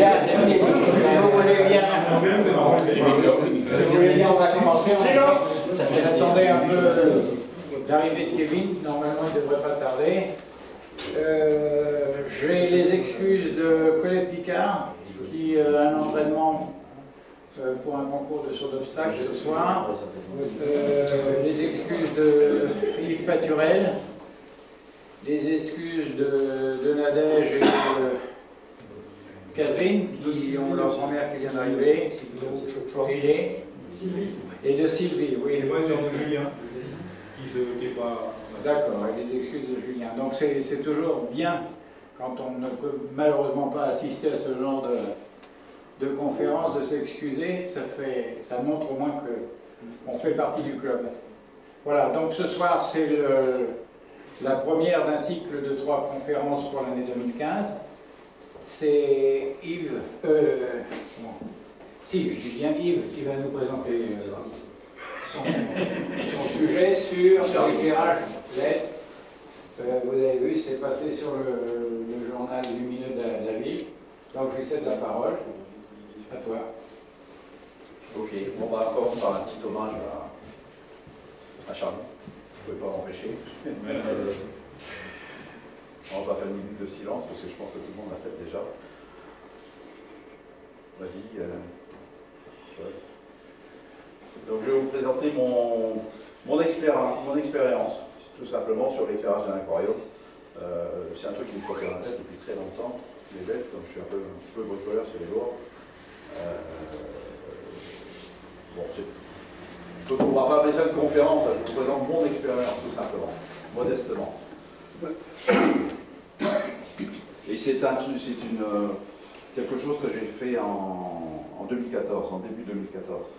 Si vous voulez bien, on va commencer. J'attendais un peu l'arrivée de Kevin, normalement il ne devrait pas tarder. J'ai les excuses de Colette Picard, qui a un entraînement pour un concours de saut d'obstacles ce soir. Les excuses de Philippe Paturel. Les excuses de Nadège et de Catherine, qui ont leur grand-mère qui vient d'arriver. Et de Sylvie, oui. Et moi, de Julien, qui n'est pas... D'accord, et les excuses de Julien. Donc c'est toujours bien, quand on ne peut malheureusement pas assister à ce genre de conférence, de s'excuser. Ça montre au moins qu'on fait partie du club. Voilà, donc ce soir, c'est la première d'un cycle de 3 conférences pour l'année 2015. C'est Yves, si, je dis bien Yves, qui va nous présenter son sujet sur l'éclairage LED. Vous avez vu, c'est passé sur le journal lumineux de la ville. Donc je lui cède la parole. À toi. Ok, bon, on va commencer par un petit hommage à Charlie. Je ne pouvais pas m'empêcher. On va faire une minute de silence parce que je pense que tout le monde l'a fait déjà. Vas-y. Ouais. Donc je vais vous présenter mon expérience, tout simplement, sur l'éclairage d'un aquarium. C'est un truc qui me trotte dans la tête depuis très longtemps. Les bêtes, comme je suis un petit peu bricoleur sur les lois. Bon, donc on va pas appeler ça une conférence, je vous présente mon expérience tout simplement, modestement. Et c'est quelque chose que j'ai fait en 2014, en début 2014.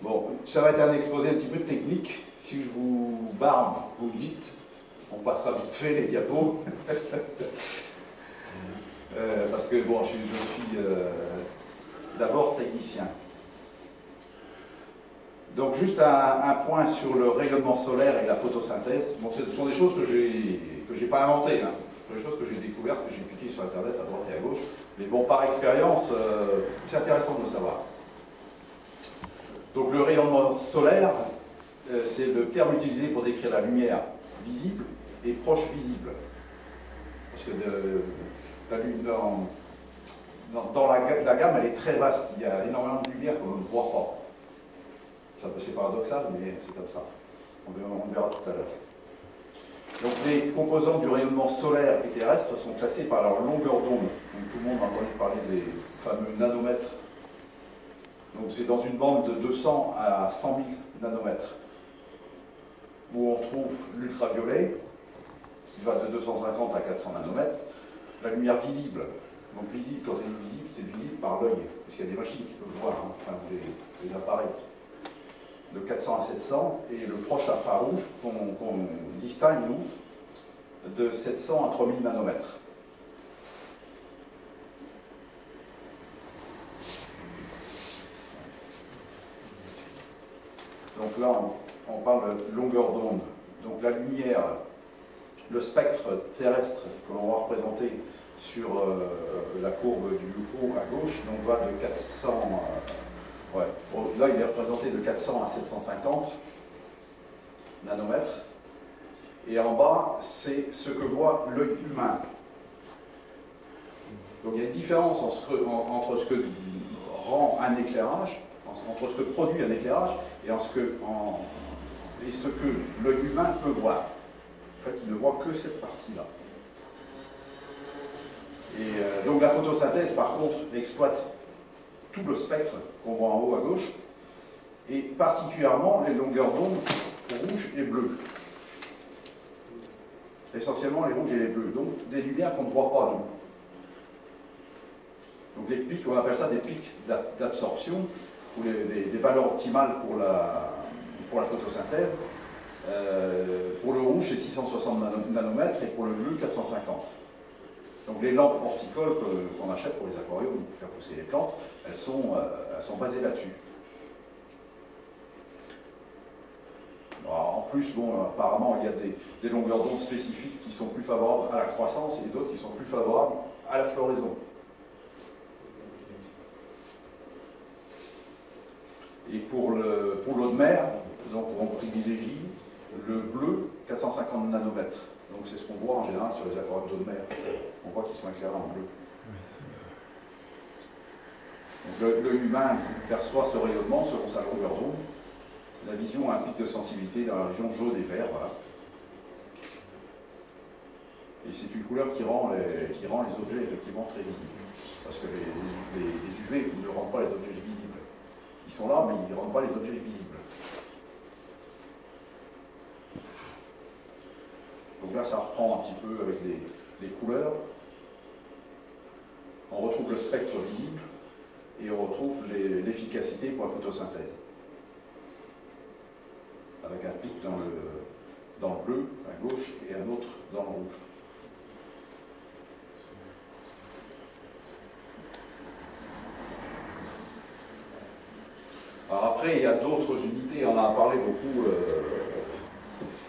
Bon, ça va être un exposé un petit peu technique. Si je vous barbe, vous me dites, on passera vite fait les diapos. Parce que bon, je suis d'abord technicien. Donc juste un point sur le rayonnement solaire et la photosynthèse. Bon, ce sont des choses que j'ai pas inventées, hein. Des choses que j'ai découvertes, que j'ai piquées sur Internet à droite et à gauche. Mais bon, par expérience, c'est intéressant de le savoir. Donc le rayonnement solaire, c'est le terme utilisé pour décrire la lumière visible et proche visible. Parce que dans la gamme, elle est très vaste. Il y a énormément de lumière qu'on ne voit pas. C'est paradoxal, mais c'est comme ça. On verra tout à l'heure. Donc les composants du rayonnement solaire et terrestre sont classés par leur longueur d'onde. Tout le monde a entendu parler des fameux nanomètres. Donc c'est dans une bande de 200 à 100 000 nanomètres, où on trouve l'ultraviolet, qui va de 250 à 400 nanomètres, la lumière visible. Donc visible, quand on dit visible, c'est visible par l'œil, parce qu'il y a des machines qui peuvent voir, hein, enfin des appareils. De 400 à 700, et le proche infrarouge qu'on distingue, nous, de 700 à 3000 nanomètres. Donc là, on parle de longueur d'onde. Donc la lumière, le spectre terrestre que l'on va représenter sur la courbe du haut à gauche, donc va de 400... ouais. Bon, là, il est représenté de 400 à 750 nanomètres. Et en bas, c'est ce que voit l'œil humain. Donc il y a une différence entre ce que rend un éclairage, entre ce que produit un éclairage, et ce que l'œil humain peut voir. En fait, il ne voit que cette partie-là. Et donc la photosynthèse, par contre, exploite tout le spectre qu'on voit en haut à gauche, et particulièrement les longueurs d'onde rouges et bleues. Essentiellement les rouges et les bleus, donc des lumières qu'on ne voit pas, nous. Donc les pics, on appelle ça des pics d'absorption, ou des valeurs optimales pour la photosynthèse. Pour le rouge, c'est 660 nanomètres, et pour le bleu, 450. Donc les lampes horticoles qu'on achète pour les aquariums, pour faire pousser les plantes, elles sont basées là-dessus. En plus, bon, apparemment, il y a des longueurs d'onde spécifiques qui sont plus favorables à la croissance et d'autres qui sont plus favorables à la floraison. Et pour l'eau de mer, donc on privilégie le bleu 450 nanomètres. Donc c'est ce qu'on voit en général sur les aquariums d'eau de mer. On voit qu'ils sont éclairés en bleu. Donc l'œil humain perçoit ce rayonnement selon sa longueur d'onde. La vision a un pic de sensibilité dans la région jaune et vert. Voilà. Et c'est une couleur qui rend les objets effectivement très visibles. Parce que les UV ne rendent pas les objets visibles. Ils sont là, mais ils ne rendent pas les objets visibles. Donc là, ça reprend un petit peu avec les couleurs. On retrouve le spectre visible et on retrouve l'efficacité pour la photosynthèse. Avec un pic dans le bleu à gauche et un autre dans le rouge. Alors après, il y a d'autres unités, on en a parlé beaucoup,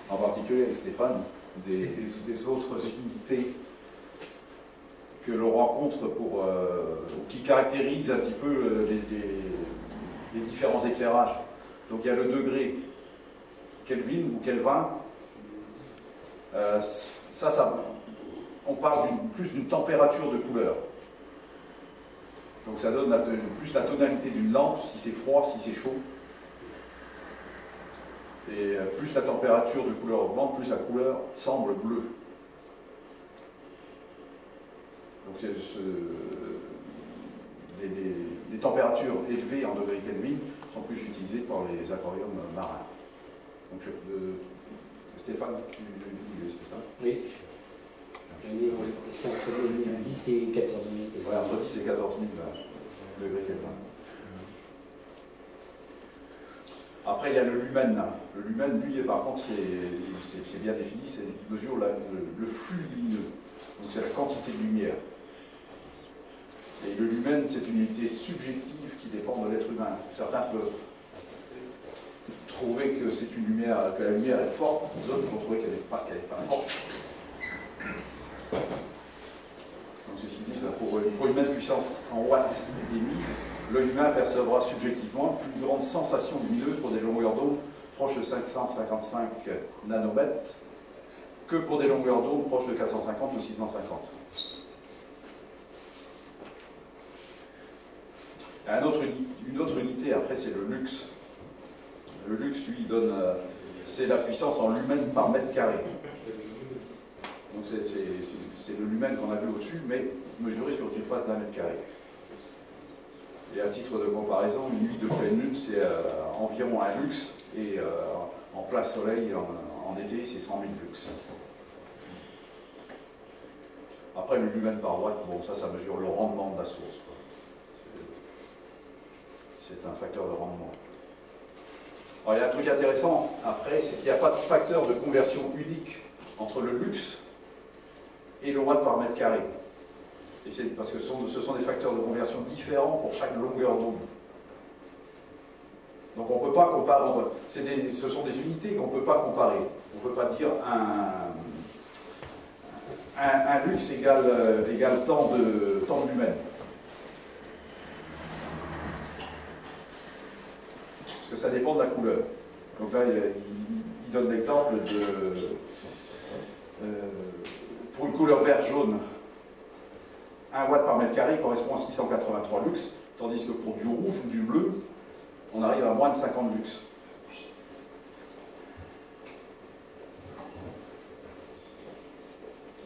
en particulier avec Stéphane, des autres unités que l'on rencontre qui caractérisent un petit peu les différents éclairages. Donc il y a le degré Kelvin ou Kelvin. On parle plus d'une température de couleur. Donc ça donne plus la tonalité d'une lampe, si c'est froid, si c'est chaud. Et plus la température de couleur augmente, plus la couleur semble bleue. Donc les températures élevées en degrés Kelvin sont plus utilisées par les aquariums marins. Donc Stéphane, tu l'as vu, Stéphane? Oui. C'est entre 10 et 14 000. Ouais, entre 10 et 14 000 degrés Kelvin. Après, il y a le lumen. Le lumen, lui, par contre, c'est bien défini, il mesure le flux lumineux. Donc c'est la quantité de lumière. Et le lumen, c'est une unité subjective qui dépend de l'être humain. Certains peuvent trouver que c'est une lumière, que la lumière est forte, d'autres vont trouver qu'elle n'est pas forte. Donc c'est ce qu'ils disent, pour une même puissance en watts émise, l'œil humain percevra subjectivement une plus grande sensation lumineuse pour des longueurs d'onde proches de 555 nanomètres que pour des longueurs d'onde proches de 450 ou 650. Une autre unité, après, c'est le lux. Le lux, lui, c'est la puissance en lumen par mètre carré. Donc c'est le lumen qu'on a vu au-dessus, mais mesuré sur une surface d'1 mètre carré. Et à titre de comparaison, une nuit de pleine lune, c'est environ un lux, et en plein soleil, en été, c'est 100 000 lux. Après, le lumen par watt, bon, ça mesure le rendement de la source. C'est un facteur de rendement. Alors, il y a un truc intéressant, après, c'est qu'il n'y a pas de facteur de conversion unique entre le lux et le watt par mètre carré. Et c'est parce que ce sont des facteurs de conversion différents pour chaque longueur d'onde. Donc on ne peut pas comparer, ce sont des unités qu'on ne peut pas comparer. On ne peut pas dire un lux égale tant de lumen. Parce que ça dépend de la couleur. Donc là, il donne l'exemple pour une couleur vert-jaune, 1 watt par mètre carré correspond à 683 lux, tandis que pour du rouge ou du bleu, on arrive à moins de 50 lux.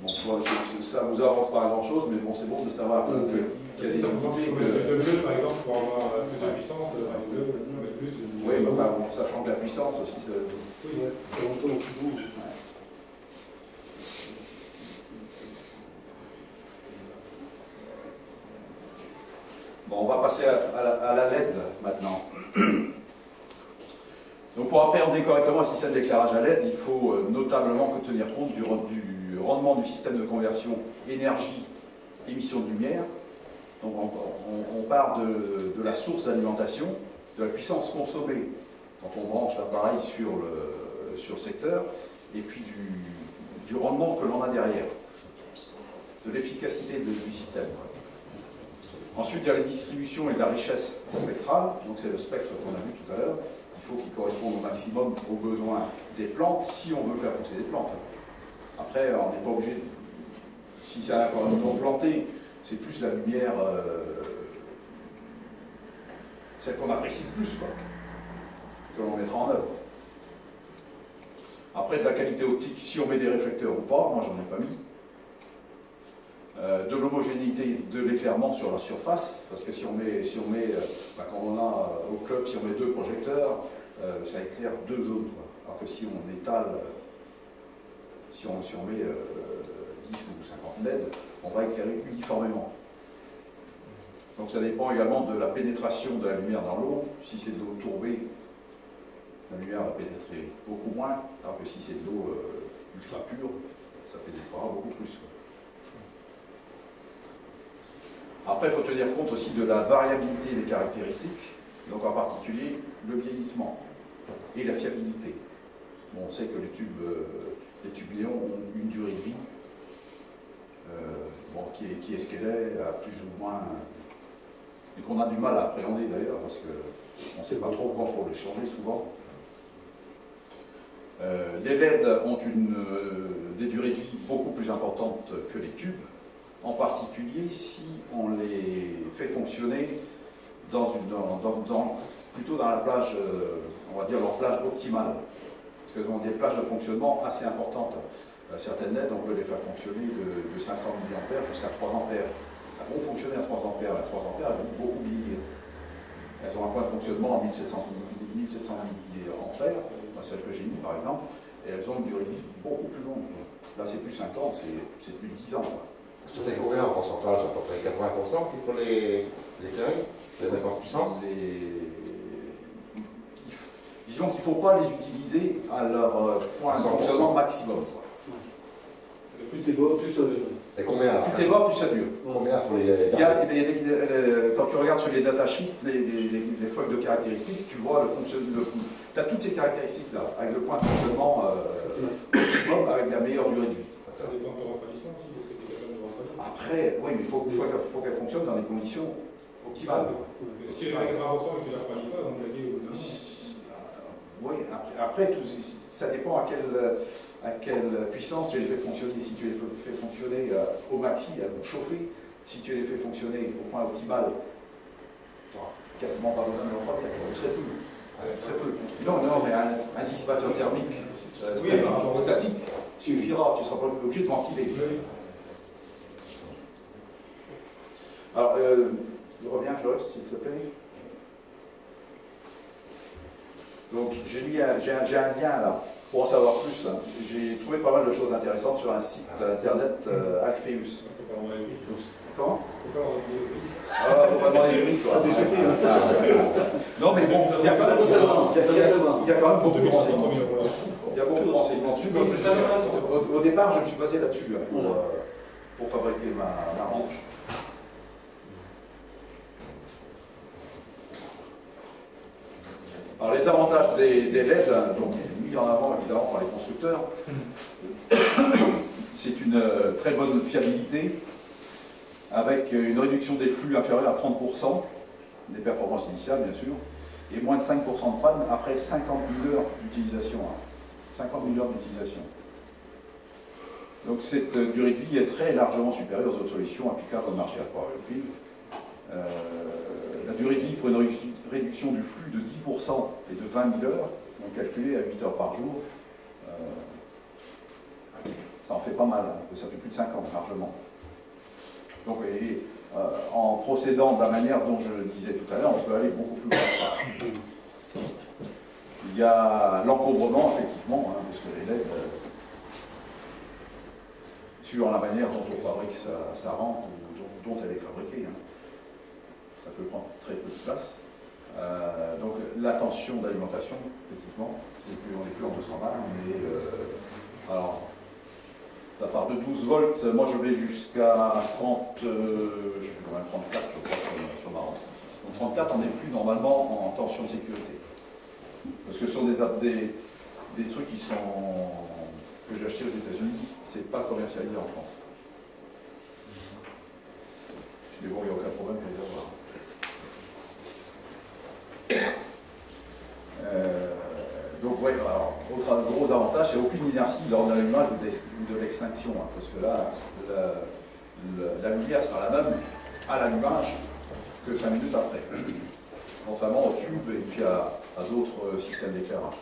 Bon, ça vous avance pas à grand chose, mais bon, c'est bon de savoir qu'il y a des unités que... Le bleu, par exemple, pour avoir plus de puissance, le bleu, plus de... Oui, mais enfin, bon, sachant que la puissance aussi, Oui, c'est longtemps qui bouge. Bon, on va passer à la LED maintenant. Donc pour appréhender correctement un système d'éclairage à LED, il faut notablement tenir compte du rendement du système de conversion énergie-émission de lumière. Donc on part de la source d'alimentation, de la puissance consommée quand on branche l'appareil sur le secteur, et puis du rendement que l'on a derrière, de l'efficacité du système. Ensuite, il y a la distribution et la richesse spectrale. Donc c'est le spectre qu'on a vu tout à l'heure. Il faut qu'il corresponde au maximum aux besoins des plantes si on veut faire pousser des plantes. Après, on n'est pas obligé, si c'est un non planté, c'est plus la lumière, celle qu'on apprécie le plus, quoi, que l'on mettra en œuvre. Après, de la qualité optique, si on met des réflecteurs ou pas, moi j'en ai pas mis. De l'homogénéité de l'éclairement sur la surface, parce que si on met quand on a au club, si on met 2 projecteurs, ça éclaire 2 zones, quoi. Alors que si on étale, si on met 10 ou 50 LED, on va éclairer uniformément. Donc ça dépend également de la pénétration de la lumière dans l'eau. Si c'est de l'eau tourbée, la lumière va pénétrer beaucoup moins, alors que si c'est de l'eau ultra pure, ça pénétrera beaucoup plus, quoi. Après, il faut tenir compte aussi de la variabilité des caractéristiques, donc en particulier le vieillissement et la fiabilité. Bon, on sait que les tubes néons ont une durée de vie qui est ce qu'elle est, à plus ou moins, et qu'on a du mal à appréhender d'ailleurs, parce qu'on ne sait pas trop quand il faut les changer souvent. Les LED ont des durées de vie beaucoup plus importantes que les tubes, en particulier si on les fait fonctionner plutôt dans la plage, on va dire leur plage optimale, parce qu'elles ont des plages de fonctionnement assez importantes. Certaines LED, on peut les faire fonctionner de 500 mA jusqu'à 3 ampères. Elles vont fonctionner à 3 ampères. À 3 ampères, elles vont beaucoup vieillir. Elles ont un point de fonctionnement à 1700 mA, celle que j'ai mis par exemple, et elles ont une durée de vie beaucoup plus longue. Là, c'est plus 5 ans, c'est plus 10 ans. C'était combien en pourcentage? À peu près 80% qu'il faut les éclairer? Les 50 puissance? Disons qu'il ne faut pas les utiliser à leur point de fonctionnement maximum. Plus t'es bas, plus ça dure. Et combien? Plus t'es bas, plus ça dure. Combien faut les garder? Quand tu regardes sur les datasheets, les feuilles de caractéristiques, tu vois le fonctionnement. Tu as toutes ces caractéristiques-là, avec le point de fonctionnement optimum, avec la meilleure durée de vie. Ça dépend de ton refroidissement aussi, est-ce que tu es capable de refroidir? Après, oui, mais il faut qu'elle fonctionne dans des conditions optimales. Si tu es avec 20% et que tu ne la refroidis pas, donc la vie au bout d'un an. Oui, après ça dépend à quelle puissance tu les fais fonctionner. Si tu les fais fonctionner au maxi, elles vont chauffer. Si tu les fais fonctionner au point optimal, tu n'auras quasiment pas besoin de refroidir, très peu. Très peu. Non, mais un dissipateur thermique statique suffira, tu ne seras pas obligé de ventiler. Oui. Alors, reviens, Georges, s'il te plaît. Donc, j'ai un lien là, pour en savoir plus. J'ai trouvé pas mal de choses intéressantes sur un site internet Alpheus. Comment? Faut pas demander le prix, quoi. Non, mais bon, il y a quand même beaucoup de renseignements. Il y a beaucoup de renseignements dessus. Au départ, je me suis basé là-dessus pour fabriquer ma rampe. Alors les avantages des LED, donc mis en avant évidemment par les constructeurs, c'est une très bonne fiabilité, avec une réduction des flux inférieure à 30%, des performances initiales bien sûr, et moins de 5% de panne après 50 000 heures d'utilisation. 50 000 heures d'utilisation. Donc cette durée de vie est très largement supérieure aux autres solutions applicables au marché aquariophile. La durée de vie pour une réduction du flux de 10% et de 20 000 heures, donc calculée à 8 heures par jour, ça en fait pas mal, ça fait plus de 5 ans largement. Donc en procédant de la manière dont je le disais tout à l'heure, on peut aller beaucoup plus loin. Il y a l'encombrement, effectivement, parce que les LED, sur la manière dont on fabrique sa rampe ou dont elle est fabriquée, ça peut prendre très peu de place. Donc la tension d'alimentation, effectivement, on n'est plus en 220, mais alors, à part de 12 volts, moi je vais jusqu'à 30, je vais quand même 34, je crois, sur ma rampe. Donc 34, on n'est plus normalement en tension de sécurité. Parce que ce sont des trucs que j'ai achetés aux États-Unis, c'est pas commercialisé en France. Mais bon, il n'y a aucun problème pour les avoir. gros avantage, c'est aucune inertie lors de l'allumage ou de l'extinction, hein, parce que là, la lumière sera la même à l'allumage que 5 minutes après, contrairement au tube et puis à d'autres systèmes d'éclairage.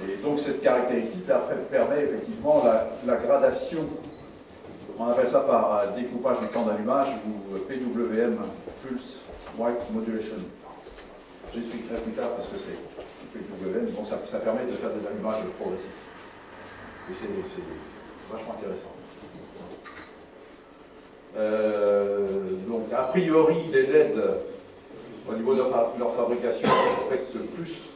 Et donc cette caractéristique là, permet effectivement la gradation, on appelle ça par découpage du temps d'allumage ou PWM, Pulse White Modulation. J'expliquerai plus tard parce que c'est PWM, bon, ça permet de faire des allumages progressifs. Et c'est vachement intéressant. Donc a priori les LED au niveau de leur fabrication respectent plus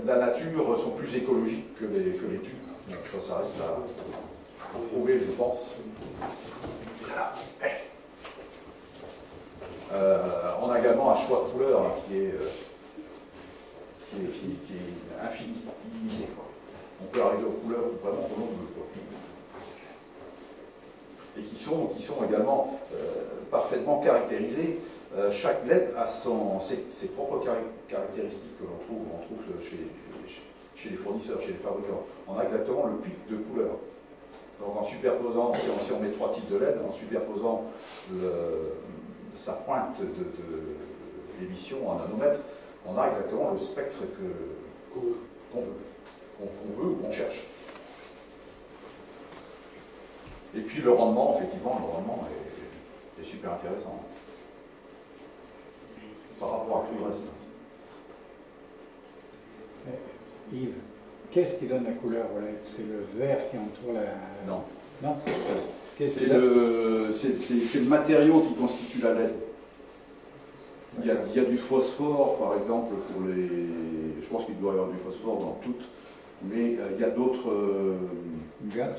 la nature, sont plus écologiques que les tubes. Donc, ça reste à prouver, je pense. Voilà. On a également un choix de couleur hein, qui est infini, illimité. On peut arriver aux couleurs vraiment que l'on veut. Et qui sont également parfaitement caractérisées. Chaque LED a ses propres caractéristiques que l'on trouve chez les fournisseurs, chez les fabricants. On a exactement le pic de couleur. Donc en superposant, si on met 3 types de LED, en superposant sa pointe d'émission en nanomètres, on a exactement le spectre qu'on veut ou qu'on cherche. Et puis le rendement, effectivement, est super intéressant par rapport à tout le reste. Yves, qu'est-ce qui donne la couleur au LED? C'est le vert qui entoure la... Non. Non. C'est le matériau qui constitue la LED. Il y a du phosphore, par exemple, pour les... Je pense qu'il doit y avoir du phosphore dans toutes, mais il y a d'autres... Gaz?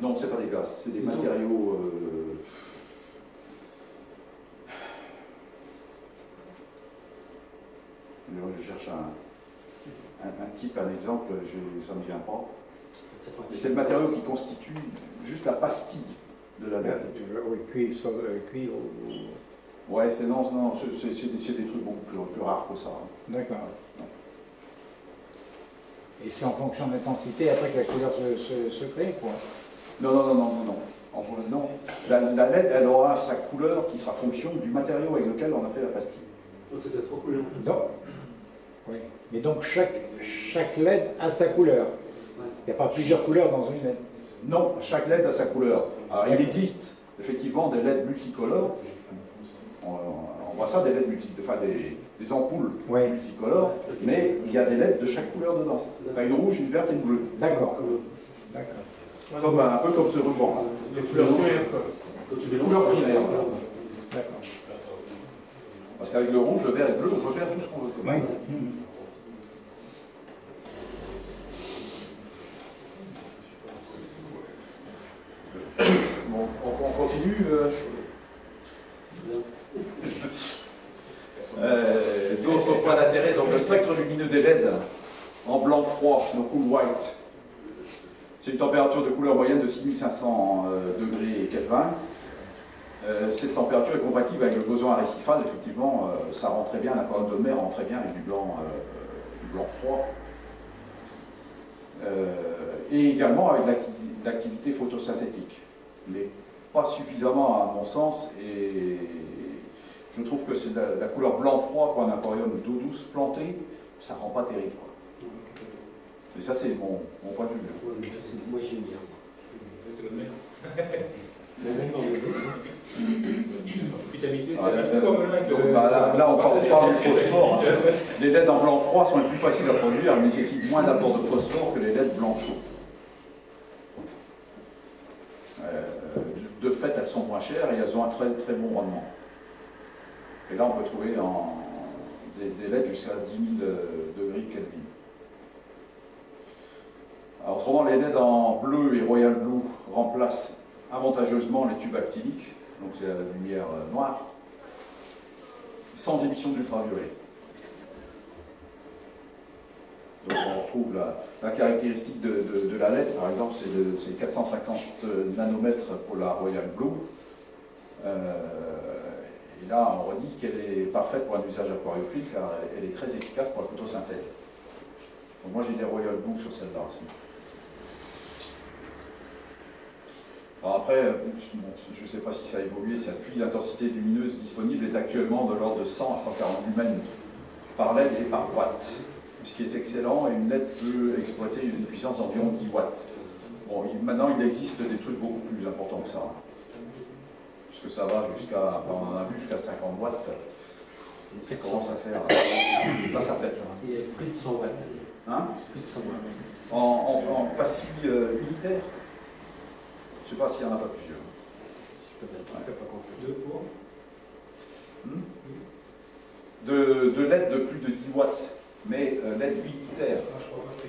Non, c'est pas des gaz, c'est des matériaux... Je cherche un type, un exemple, ça ne me vient pas. C'est le matériau qui constitue juste la pastille de la LED. Oui, cuivre ou... Ouais, c'est des trucs beaucoup plus rares que ça. D'accord. Et c'est en fonction de l'intensité après que la couleur se crée, quoi. Non. La LED, elle aura sa couleur qui sera fonction du matériau avec lequel on a fait la pastille. Parce que tu as 3 couleurs. Non. Oui. Mais donc chaque LED a sa couleur. Il n'y a pas plusieurs couleurs dans une LED. Non, chaque LED a sa couleur. Alors il existe effectivement des LED multicolores. On voit ça, des LED des ampoules multicolores, mais il y a des LED de chaque couleur dedans. Enfin, une rouge, une verte et une bleue. D'accord. Un peu comme ce ruban. Les couleurs primaires. Les couleurs primaires. D'accord. Parce qu'avec le rouge, le vert et le bleu, on peut faire tout ce qu'on veut. Oui. Bon, on continue. D'autres points d'intérêt, donc le spectre lumineux des LED en blanc froid, no cool white. C'est une température de couleur moyenne de 6500 degrés Kelvin. Cette température est compatible avec le boson récifal, effectivement, ça rend très bien, la colonne de mer rend très bien avec du blanc froid. Et également avec l'activité photosynthétique, mais pas suffisamment à mon sens, et je trouve que c'est la couleur blanc-froid pour un aquarium d'eau douce plantée, ça rend pas terrible, quoi. Et ça, c'est mon point de vue. Moi, j'aime bien. C'est le même. Même dans le douce. Là, on parle du phosphore. Les LED en blanc froid sont les plus faciles à produire, elles nécessitent moins d'apport de phosphore que les LED blanc chaud. De fait, elles sont moins chères et elles ont un très très bon rendement. Et là, on peut trouver des LED jusqu'à 10 000 degrés Kelvin. Alors, autrement, les LED en bleu et Royal Blue remplacent avantageusement les tubes actiniques, donc c'est la lumière noire, sans émission d'ultraviolet. Donc on retrouve la caractéristique de la LED, par exemple, c'est 450 nanomètres pour la Royal Blue, Et là, on redit qu'elle est parfaite pour un usage aquariophile car elle est très efficace pour la photosynthèse. Donc moi, j'ai des Royal Blue sur celle-là aussi. Alors après, je ne sais pas si ça a évolué, puis l'intensité lumineuse disponible est actuellement de l'ordre de 100 à 140 lumens par LED et par watt, ce qui est excellent, et une LED peut exploiter une puissance d'environ 10 watts. Bon, maintenant, il existe des trucs beaucoup plus importants que ça, puisque ça va jusqu'à, on en a vu jusqu'à 50 watts, ça commence à faire, là ça pète. Il y a plus de 100 watts. Hein? Plus de 100 watts. En pastille unitaire, je ne sais pas s'il n'y en a pas plusieurs. Je peux pas pas compter. 2 pour. De LED de plus de 10 watts, mais LED unitaire. Ah, je crois pas que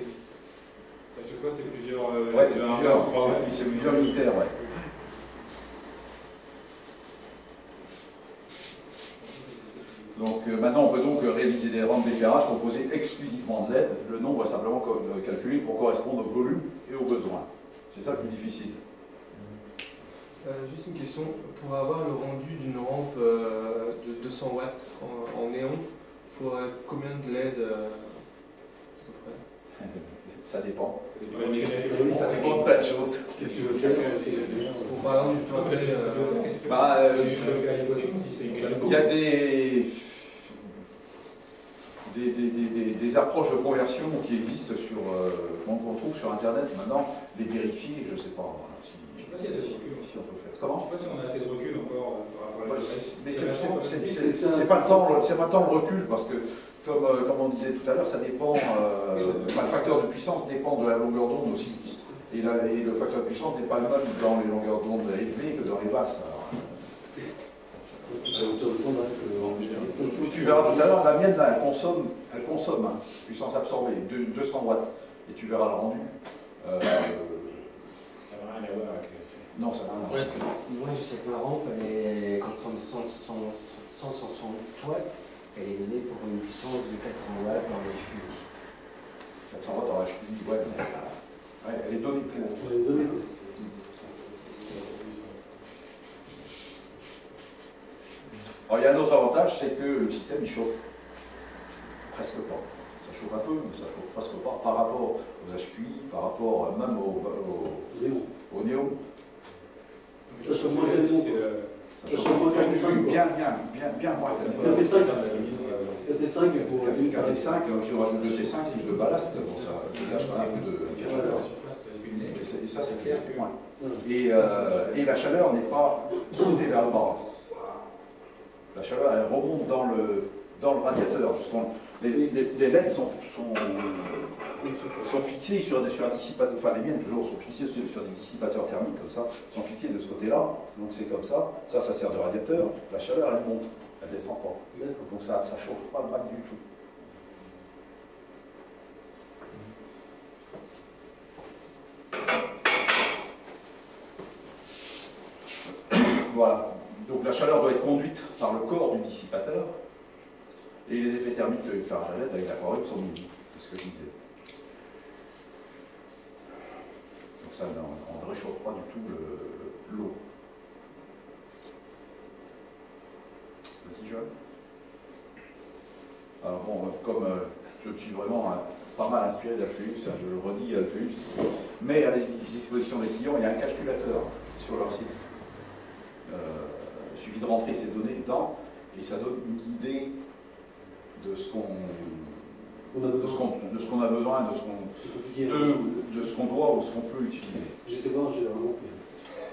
à chaque fois, c'est plusieurs. Ouais, c'est plusieurs unitaires, ouais. Donc maintenant, on peut donc réaliser des rampes d'éclairage composées exclusivement de LED. Le nombre est simplement calculé pour correspondre au volume et aux besoins. C'est ça le plus difficile. Juste une question, pour avoir le rendu d'une rampe de 200 watts en néon, il faudrait combien de LED à peu près? Ça dépend. Oui, Ça dépend de plein de choses. Qu'est-ce que tu veux faire? Pour par exemple du toit il y a des approches de conversion qui existent qu'on trouve sur Internet. Maintenant, les vérifier, je ne sais pas. Si on peut faire. Comment? Je ne sais pas si on a assez de recul encore par rapport à la. Mais c'est pas tant le recul, parce que, comme on disait tout à l'heure, ça dépend. Le facteur de puissance dépend de la longueur d'onde aussi. Et le facteur de puissance n'est pas le même dans les longueurs d'onde élevées que dans les basses. Tu verras tout à l'heure, la mienne, là, elle consomme puissance absorbée, 200 watts. Et tu verras le rendu. Non, ça n'a rien à voir. Moi, je sais que ma rampe, elle est, quand on descend 160 watts, elle est donnée pour une puissance de 400 watts dans le HPI. 400 watts dans HPI, ouais. Ouais, elle est donnée pour. Elle est donnée, quoi. Alors, il y a un autre avantage, c'est que le système, il chauffe presque pas. Ça chauffe un peu, mais ça chauffe presque pas par rapport aux HPI, par rapport même au néon. Ça chauffe moins qu'un néon. Ça chauffe moins qu'un T5. Bien moins qu'un T5. T5, tu rajoutes le T5 plus de ballast, bon, ça dégage quand même un peu de chaleur. Et ça, c'est clair. Et la chaleur n'est pas montée vers le bas. La chaleur, elle remonte dans le radiateur. Les LED sont fixés sur un dissipateur, enfin les miennes toujours sont fixées sur des dissipateurs thermiques comme ça, sont fixés de ce côté-là, donc c'est comme ça, ça sert de radiateur, la chaleur elle monte, elle descend pas. Donc ça chauffe pas le bac du tout. Voilà, donc la chaleur doit être conduite par le corps du dissipateur, et les effets thermiques de l'éclairage à LED avec l'aquarium sont minimes, c'est ce que je disais. Donc ça, on ne réchauffe pas du tout l'eau. Vas-y, John. Alors bon, comme je me suis vraiment pas mal inspiré d'Alpheus, je le redis, Alpheus, mais à la disposition des clients, il y a un calculateur sur leur site. Il suffit de rentrer ces données dedans, et ça donne une idée de ce qu'on a besoin, de ce qu'on doit ou ce qu'on peut utiliser. J'étais voir, j'ai vraiment compris.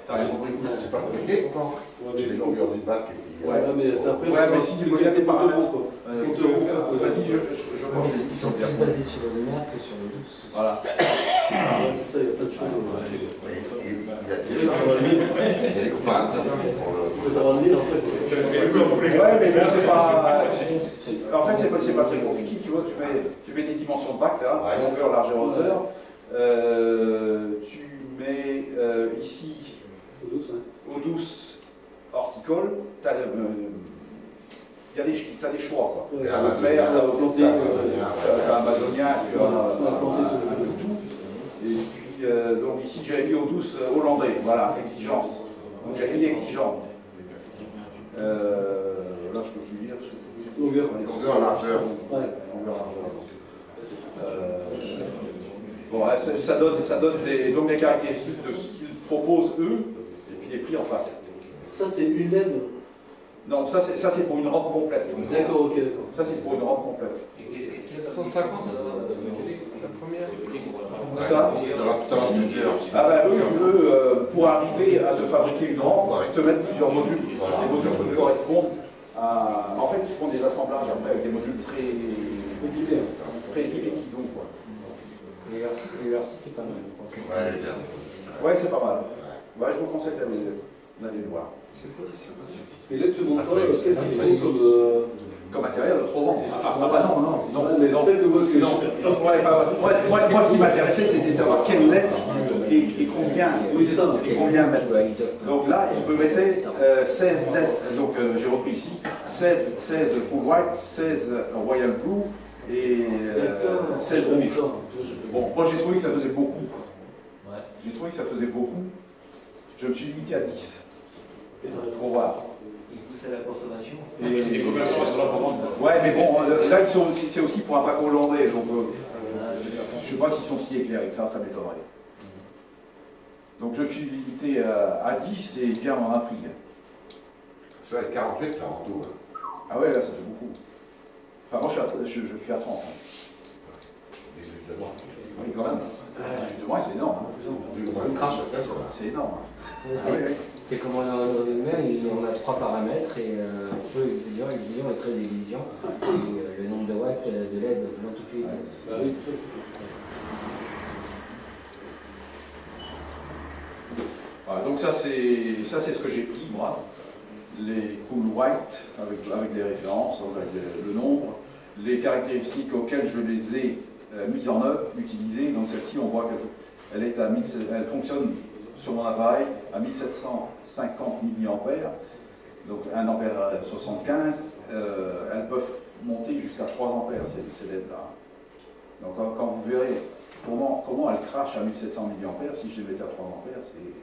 T'as rien compris? C'est pas compliqué pourtant. Tu les longueurs du bac et puis. Ouais, mais c'est après. Ouais, mais si il y a des paramètres. Vas-y, je pense qu'ils sont bien. Plus basés sur le lumière que sur le douce. Voilà. C'est ça, il y a plein de choses. Il y a des comparateurs pour le. Il faut savoir le lire, en fait. Ouais, mais bon, c'est pas. En fait, c'est pas très compliqué, tu vois. Tu mets des dimensions de bac, là, longueur, largeur, hauteur. Tu mets ici, eau douce, horticole. T'as des choix, quoi. T'as le fer, t'as amazonien, tu as un peu tout. Et puis, donc ici, j'avais mis eau douce hollandais, voilà, exigence. Donc j'avais mis exigeant. que je veux dire. Longueur. Longueur, largeur. Ouais. Bon, ça donne donc des caractéristiques de ce qu'ils proposent eux, et puis les prix en face. Ça, c'est une LED. Non, ça c'est pour une rampe complète. D'accord, ok, d'accord. Ça c'est pour une rampe complète. 150, la première. Ça, ah bah eux, pour arriver à te fabriquer une rampe, ils te mettent plusieurs modules. Les modules correspondent à... En fait, ils font des assemblages après avec des modules très équipés qu'ils ont, quoi. Et leur site est pas mal. Ouais, c'est pas mal. Ouais, je vous conseille d'aller le voir. Et là, tu montres pas celle qu'ils font Comme matériel, autrement. Ah bah non. Mais celle de votre Moi, ce qui m'intéressait, c'était de savoir quelle lettre et combien. Oui, c'est ça. Et combien mettre. Donc là, il peut mettre 16 lettres. Donc j'ai repris ici 16 Cool White, 16 Royal Blue et 16 Rouge. Bon, moi j'ai trouvé que ça faisait beaucoup. J'ai trouvé que ça faisait beaucoup. Je me suis limité à 10. Pour voir. Il pousse à la consommation. Et Les commerçants sur la commande. ouais, mais bon, là, c'est aussi pour un pack hollandais, donc je ne sais pas s'ils sont si éclairés, ça m'étonnerait. Donc je me suis limité à 10 et Pierre m'en a pris. Ça va être 48 en tout. Ah ouais, là, ça fait beaucoup. Enfin, moi, je suis à 30. 18 de moins. Oui, quand même. 18 de moins, c'est énorme. C'est énorme. Ah, oui. C'est comme on a en mer, on a 3 paramètres et peu exigeant et très exigeant. Et le nombre de watts de LED dans toutes les vitesses. Bah oui, c'est ça. Voilà, donc ça c'est ce que j'ai pris moi, les Cool White avec les références, avec le nombre, les caractéristiques auxquelles je les ai mises en œuvre, utilisées. Donc celle-ci, on voit qu'elle fonctionne sur mon appareil à 1750 mA, donc 1 ampère 75. Elles peuvent monter jusqu'à 3 ampères ces LED-là. Donc quand vous verrez comment elles crachent à 1700 mA, si je les mettais à 3 ampères, c'est...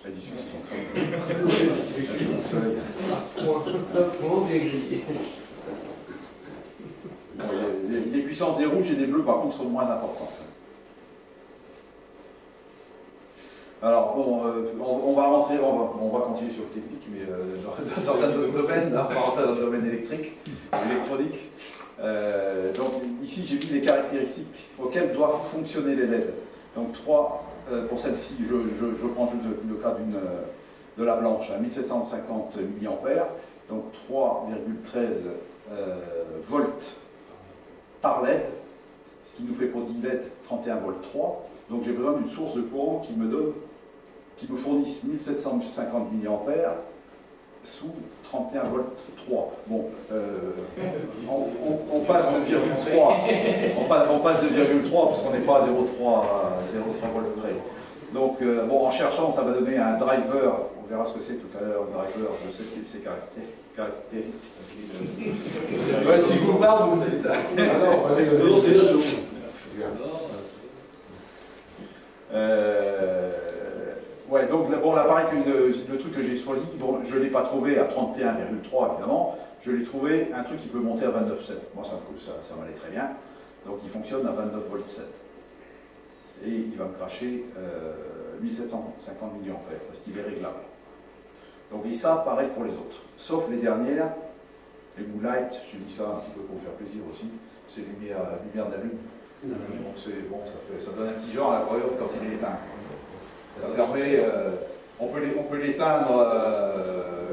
La discussion, les puissances des rouges et des bleus, par contre, sont moins importantes. Alors, bon, on va rentrer, on va continuer sur le technique, mais dans un autre domaine, là, on va rentrer dans le domaine électronique. Donc, ici, j'ai mis les caractéristiques auxquelles doivent fonctionner les LED. Donc, 3. Pour celle-ci, je prends juste le cas de la blanche à 1750 mA, donc 3,13 volts par LED, ce qui nous fait pour 10 LED 31 volts 3. Donc j'ai besoin d'une source de courant qui me fournisse 1750 mA sous 31 volts 3. Bon, on passe de 0,3, on passe de 0,3 parce qu'on n'est pas à 0,3 volts près. Donc, bon, en cherchant, ça va donner un driver, on verra ce que c'est tout à l'heure, un driver de ces caractéristiques. Ouais, si vous parlez, vous me dites. Ouais, donc bon, l'appareil, le truc que j'ai choisi, bon, je ne l'ai pas trouvé à 31,3 évidemment, je l'ai trouvé un truc qui peut monter à 29,7. Moi, ça m'allait très bien. Donc il fonctionne à 29 volts 7. Et il va me cracher 1750 mA parce qu'il est réglable. Donc et ça, pareil pour les autres. Sauf les dernières, les Moonlight, j'ai mis ça un petit peu pour faire plaisir aussi, c'est lumière d'allume. Donc c'est bon, ça donne un petit genre à la période quand il est éteint. Ça permet, on peut l'éteindre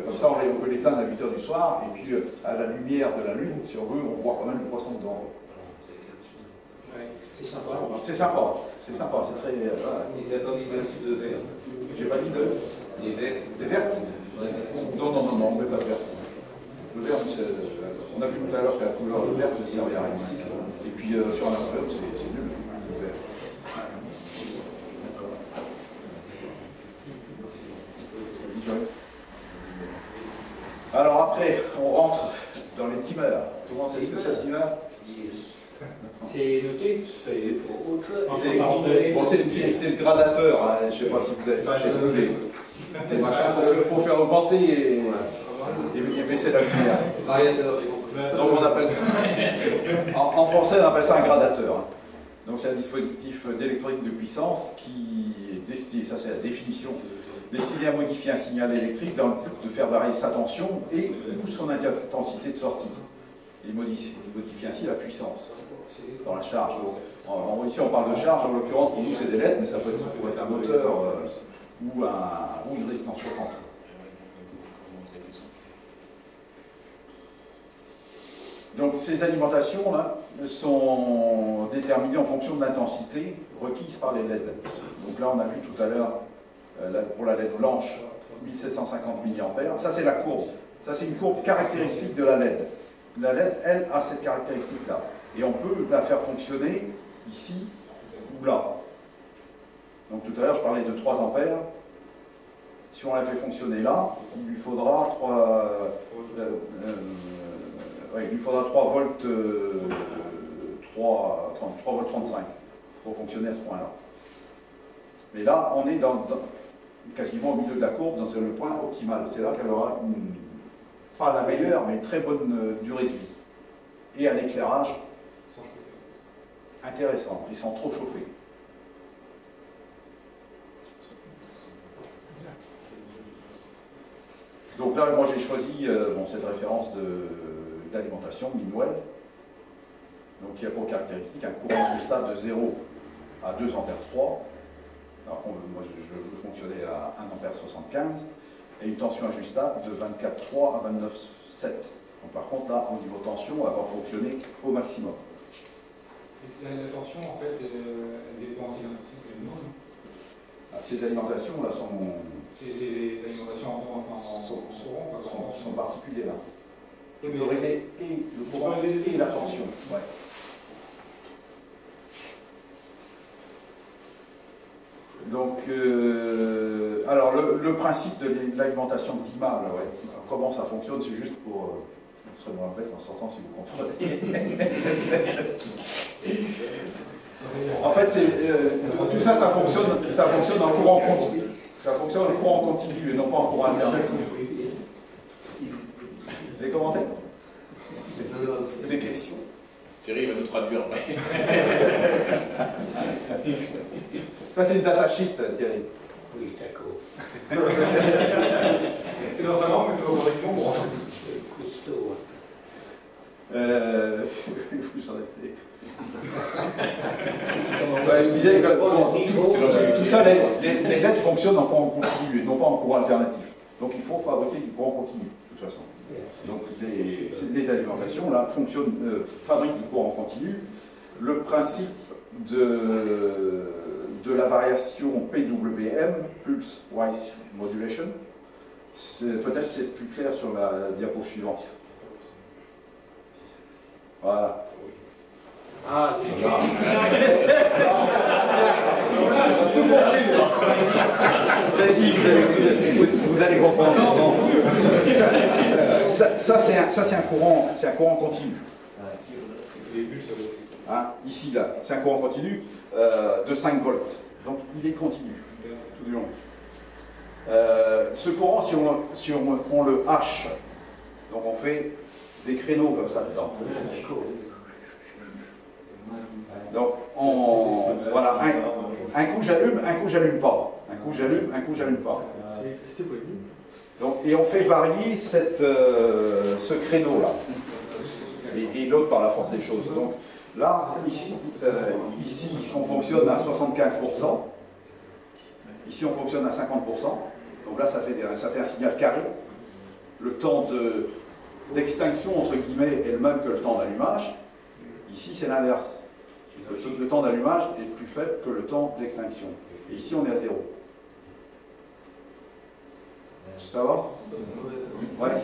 comme ça, on peut l'éteindre à 8 h du soir, et puis à la lumière de la lune, si on veut, on voit quand même le poisson dedans. C'est sympa. C'est sympa, c'est très... Il n'a pas mis de vert. J'ai pas dit de... Des verts. Des vertes? Non, on ne met pas de vert. Le vert, on a vu tout à l'heure que la couleur verte ne servait à rien. Et puis sur un imprimeur, c'est nul, le vert. Alors après, on rentre dans les timers. Tout le monde sait ce que c'est le timer? C'est noté? C'est le gradateur. Hein. Je ne sais pas si vous avez ça chez vous, les machins pour faire augmenter. et baisser la lumière. Variateur, j'ai compris. Donc on appelle ça, en français on appelle ça un gradateur. Donc c'est un dispositif d'électronique de puissance qui est destiné, ça c'est la définition, destiné à modifier un signal électrique dans le but de faire varier sa tension et ou son intensité de sortie. Il modifie ainsi la puissance dans la charge. Ici on parle de charge, en l'occurrence pour nous c'est des LED, mais ça peut être un moteur ou une résistance chauffante. Donc ces alimentations là sont déterminées en fonction de l'intensité requise par les LED. Donc là on a vu tout à l'heure pour la LED blanche 1750 mA, ça c'est la courbe. Ça c'est une courbe caractéristique de la LED. La LED, elle, a cette caractéristique-là. Et on peut la faire fonctionner ici ou là. Donc tout à l'heure je parlais de 3 ampères. Si on la fait fonctionner là, il lui faudra 3 volts 3 volts 35 pour fonctionner à ce point-là. Mais là, on est quasiment au milieu de la courbe, dans le point optimal. C'est là qu'elle aura pas la meilleure, mais une très bonne durée de vie. Et un éclairage intéressant, et sans trop chauffer. Donc là, moi j'ai choisi cette référence d'alimentation, Minwell, donc qui a pour caractéristique un courant ajustable de 0 à 2 ampères 3. Alors, moi je veux fonctionner à 1 ampère 75 et une tension ajustable de 24,3 à 29,7. Donc par contre là, au niveau tension, on va fonctionner au maximum. La tension en fait, elle dépend aussi d'un cycle de nous. Ces alimentations là sont sont particulières là. Tu peux régler et le courant et la tension. Ouais. Donc, alors le principe de l'alimentation d'IMA, comment ça fonctionne, c'est juste pour... vous serez moins bête en sortant si vous comprenez. En fait, tout ça, ça fonctionne en courant continu. Ça fonctionne en courant continu et non pas en courant alternatif. Des commentaires? Des questions? Thierry va nous traduire après. Ça, c'est une datasheet, Thierry. Oui, d'accord. C'est dans sa langue, mais c'est correctement bon. Costaud. J'en ai fait. Je disais que tout ça, les LED fonctionnent en courant continu et non pas en courant alternatif. Donc il faut fabriquer du courant continu, de toute façon. Donc les alimentations là fabriquent du courant continu. Le principe de la variation PWM, Pulse Width Modulation, peut-être c'est plus clair sur la diapo suivante. Voilà. Ah, déjà. Tout compris. Mais si, vous allez comprendre. Ça c'est un courant continu. Hein, ici, là, c'est un courant continu de 5 volts. Donc il est continu tout du long. Ce courant, si on le hache, donc on fait des créneaux comme ça dedans. Donc, voilà, un coup j'allume pas. Un coup j'allume pas. C'est l'électricité pour les nuls. Donc, et on fait varier ce créneau-là. Et l'autre par la force des choses. Donc là, ici on fonctionne à 75%. Ici, on fonctionne à 50%. Donc là, ça fait un signal carré. Le temps d'extinction, entre guillemets, est le même que le temps d'allumage. Ici, c'est l'inverse. Le temps d'allumage est plus faible que le temps d'extinction. Et ici, on est à 0. Ça va? Ouais,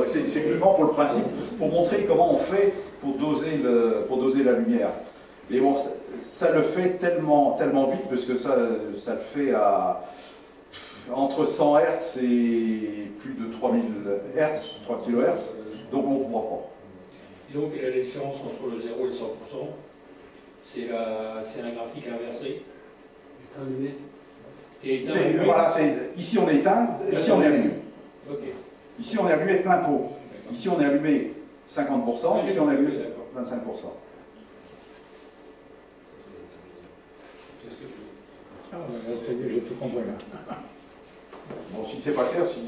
c'est uniquement pour le principe, pour montrer comment on fait pour doser la lumière. Mais bon, ça le fait tellement vite, parce que ça le fait à entre 100 Hz et plus de 3000 Hz, 3 kHz, donc on ne voit pas. Et donc la différence entre le 0 et le 100%, c'est un graphique inversé. Voilà, ici on éteint, ici on allume. Ok. Ici, on est allumé plein pot. Ici, on est allumé 50%, ici, on est allumé 25%. Ah, j'ai tout compris là. Bon, si c'est pas clair, si...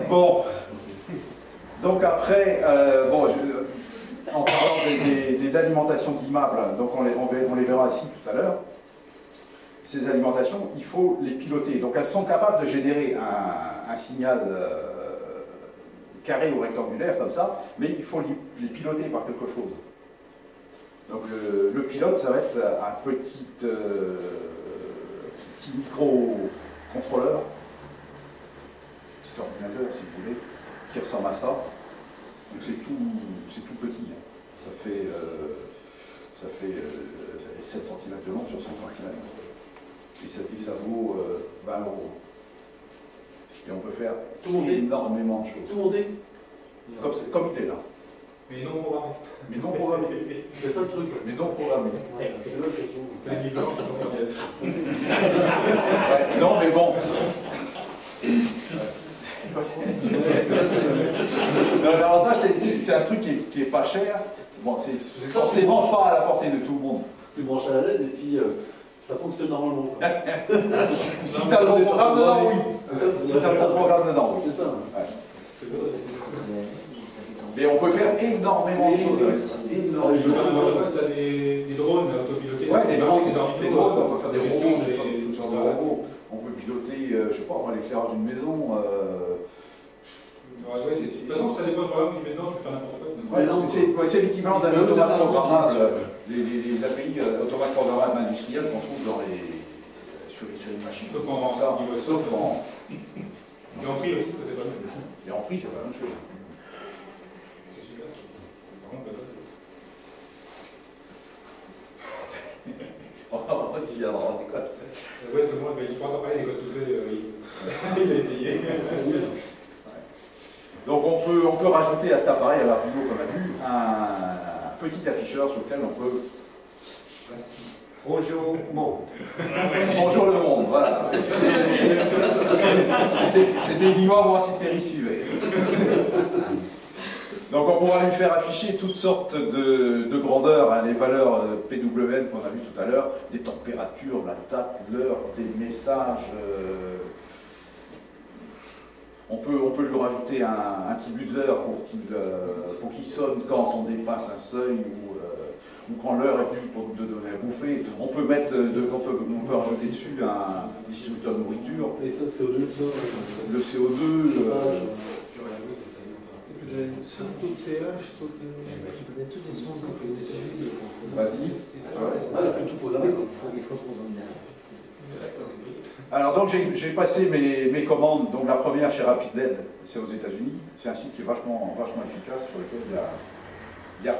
Bon, donc après, bon, en parlant des alimentations d'immeubles, donc on les verra ici tout à l'heure, ces alimentations, il faut les piloter. Donc elles sont capables de générer un signal carré ou rectangulaire comme ça, mais il faut les piloter par quelque chose. Donc le pilote, ça va être un petit micro-contrôleur, petit ordinateur si vous voulez, qui ressemble à ça. Donc c'est tout petit. Hein. Ça fait 7 cm de long sur 100 cm. Et ça vaut 20 €. Et on peut faire énormément de choses. Tout monté. Comme il est là. Mais non programmé. Mais non programmé. C'est ça le truc. Mais non programmé. C'est là, c'est tout. Les migrants, c'est encore bien. Ouais, non, mais bon. L'avantage, c'est un truc qui est pas cher. Bon, c'est forcément pas à la portée de tout le monde. Tu branches à la LED et puis ça fonctionne normalement. Si tu as le bon programme dedans, oui. Si tu as le bon programme dedans, oui. C'est ça. Ouais. Mais on peut faire énormément de choses avec ça. Tu as des drones autopilotés. Ouais, des drones, on peut faire des des robots, des- toutes sortes de robots. On peut piloter, je sais pas, l'éclairage d'une maison. Ouais, de toute façon, ça dépend du programme que tu mets dedans, tu peux faire n'importe quoi. C'est l'équivalent d'un automate programmable, les API automates programmables industriels qu'on trouve sur les machines. Sauf en ça, niveau sauf en... Et en prix aussi, c'est pas mal. Et en prix, c'est pas la même chose. C'est super. Par contre, pas d'autre chose. Il viendra, on déconne. Ouais, c'est bon, il prend en parler des codes tout faits, il a essayé. Donc on peut rajouter à cet appareil, à l'arduino comme on a vu, un petit afficheur sur lequel on peut... Bonjour, monde. Bonjour le monde, voilà. C'était l'immense voir si Terry suivait. Donc on pourra lui faire afficher toutes sortes de grandeurs, hein, les valeurs PWM qu'on a vu tout à l'heure, des températures, la date, l'heure, des messages. On peut lui rajouter un petit buzzer pour qu'il sonne quand on dépasse un seuil ou quand l'heure est venue pour nous donner à bouffer. On peut rajouter dessus un distributeur de nourriture. Et ça, c'est au-delà de ça. Le CO2. Sur taux de pH, taux de... Tu connais toutes les sources donc Vas-y. Ah, il faut tout programmer. il faut programmer derrière. Alors donc j'ai passé mes commandes. Donc la première chez RapidLED, c'est aux États-Unis. C'est un site qui est vachement efficace sur lequel il y a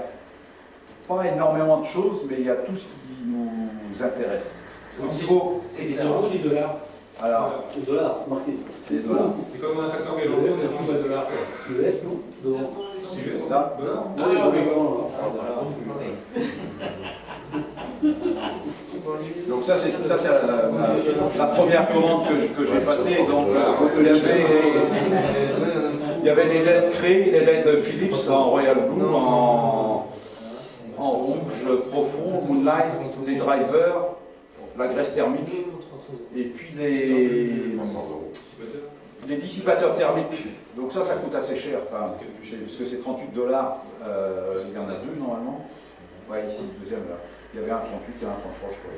pas énormément de choses, mais il y a tout ce qui nous intéresse. Au niveau, C'est des euros ou des dollars? alors, Le dollar, c'est marqué. les dollars. C'est comme un facteur galant, c'est vraiment pas de dollars. Le S, non Devant. C'est Ça. Dollar? Oui, oui, Donc ça c'est la première commande que j'ai passée. Donc il y avait les LED créés, les LED Philips en Royal Blue, en rouge profond, Moonlight, les drivers, la graisse thermique, et puis les dissipateurs thermiques. Donc ça coûte assez cher, parce que c'est $38. Il y en a deux normalement. Ouais, ici, le deuxième là. Il y avait un 38 et un 33, je crois.